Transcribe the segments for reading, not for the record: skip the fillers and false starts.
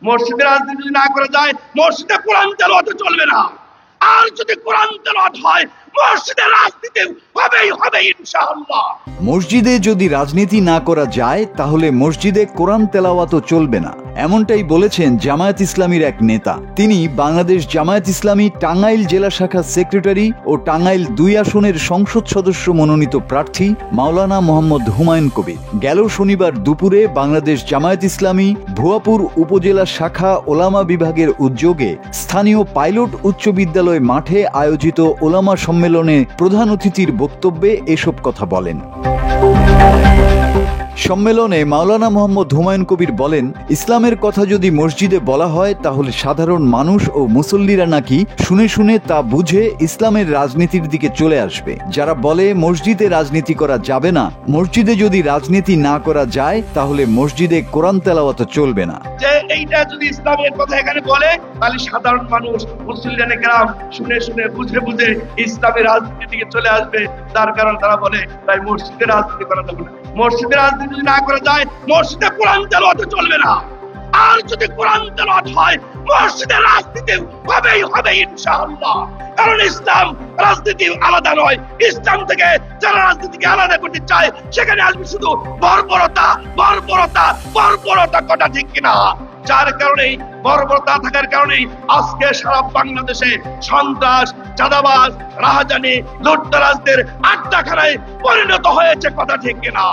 মসজিদে রাজনীতি যদি না করা যায়, মসজিদে কোরআন তেলাওয়াত চলবে না। আর যদি কোরআন তেলাওয়াত হয়, মসজিদে রাজনীতি হবেই হবে ইনশাআল্লাহ। মসজিদে যদি রাজনীতি না করা যায় তাহলে মসজিদে কোরআন তেলাওয়াতও চলবে না, এমনটাই বলেছেন জামায়াত ইসলামীর এক নেতা। তিনি বাংলাদেশ জামায়াত ইসলামী টাঙ্গাইল জেলা শাখার সেক্রেটারি ও টাঙ্গাইল 2 আসনের সংসদ সদস্য মনোনীত প্রার্থী মাওলানা মোহাম্মদ হুমায়ুন কবির। গেল শনিবার দুপুরে বাংলাদেশ জামায়াত ইসলামী ভুয়াপুর উপজেলা শাখা ওলামা বিভাগের উদ্যোগে স্থানীয় পাইলট উচ্চ বিদ্যালয় মাঠে আয়োজিত ওলামা সম্মেলনে প্রধান অতিথির বক্তব্যে এসব কথা বলেন। সম্মেলনে মাওলানা মোহাম্মদ হুমায়ুন কবির বলেন, ইসলামের কথা যদি মসজিদে বলা হয় তাহলে সাধারণ মানুষ ও মুসল্লিরা নাকি শুনে শুনে তা বুঝে ইসলামের রাজনীতির দিকে চলে আসবে। যারা বলে মসজিদে রাজনীতি করা যাবে না, মসজিদে যদি রাজনীতি না করা যায় তাহলে মসজিদে কোরআন তেলাওয়াত চলবে না। যে এইটা যদি ইসলামের কথা এখানে বলে, তাহলে সাধারণ মানুষ মুসলিম গ্রাম শুনে শুনে বুঝে বুঝে ইসলামের রাজনীতির দিকে চলে আসবে। তার কারণ তারা বলে তাই মসজিদে রাজনীতি করা যাবে না। মসজিদে রাজনীতি যদি না করা যায়, মসজিদে কোরআন তেলাওয়াত চলবে না। আর যদি কোরআন তেলাওয়াত হয়, মসজিদে রাজনীতি হবেই হবে ইনশাআল্লাহ। কারণ ইসলাম রাজনীতি আলাদা নয়। ইসলাম থেকে যারা রাজনীতিকে আলাদা করতে চায়, সেখানে আসবে শুধু বর্বরতা বর্বরতা বর্বরতা, কথা ঠিক কিনা? যার কারণে বর্বরতা থাকার কারণে আজকে সারা বাংলাদেশে সন্ত্রাস, চাঁদাবাজ, রাহাজানি, লুটতরাজদের আড্ডাখানায় পরিণত হয়েছে, কথা ঠিক কিনা?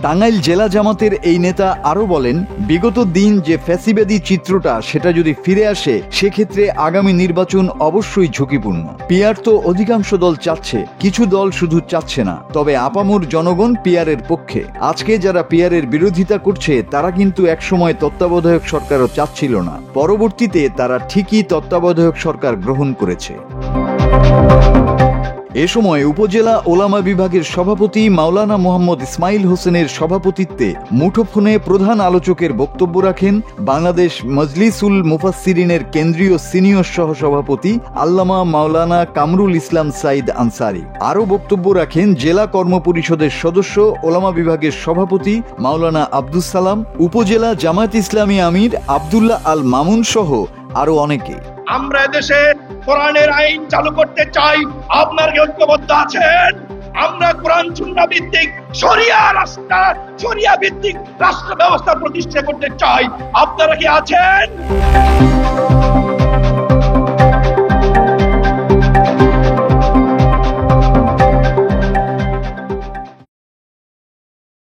টাঙ্গাইল জেলা জামাতের এই নেতা আরো বলেন, বিগত দিন যে ফ্যাসিবাদী চিত্রটা সেটা যদি ফিরে আসে, সেক্ষেত্রে আগামী নির্বাচন অবশ্যই ঝুঁকিপূর্ণ। পিয়ার তো অধিকাংশ দল চাচ্ছে, কিছু দল শুধু চাচ্ছে না। তবে আপামর জনগণ পিয়ারের পক্ষে। আজকে যারা পিয়ারের বিরোধিতা করছে তারা কিন্তু একসময় তত্ত্বাবধায়ক সরকারও চাচ্ছিল না। পরবর্তীতে তারা ঠিকই তত্ত্বাবধায়ক সরকার গ্রহণ করেছে। এ সময় উপজেলা ওলামা বিভাগের সভাপতি মাওলানা মোহাম্মদ ইসমাইল হোসেনের সভাপতিত্বে মুঠোফোনে প্রধান আলোচকের বক্তব্য রাখেন বাংলাদেশ মজলিসুল মুফাসসিরিনের কেন্দ্রীয় সিনিয়র সহসভাপতি আল্লামা মাওলানা কামরুল ইসলাম সাইদ আনসারি। আরও বক্তব্য রাখেন জেলা কর্মপরিষদের সদস্য ওলামা বিভাগের সভাপতি মাওলানা আব্দুস সালাম, উপজেলা জামায়াত ইসলামী আমির আব্দুল্লাহ আল মামুন সহ আরো অনেকে। আমরা দেশে কোরআনের আইন চালু করতে চাই। আপনারা কি ঐক্যবদ্ধ আছেন? আমরা কোরআন সুন্নাহ ভিত্তিক শরিয়া ভিত্তিক রাষ্ট্র ব্যবস্থা প্রতিষ্ঠা করতে চাই। আপনারা কি আছেন?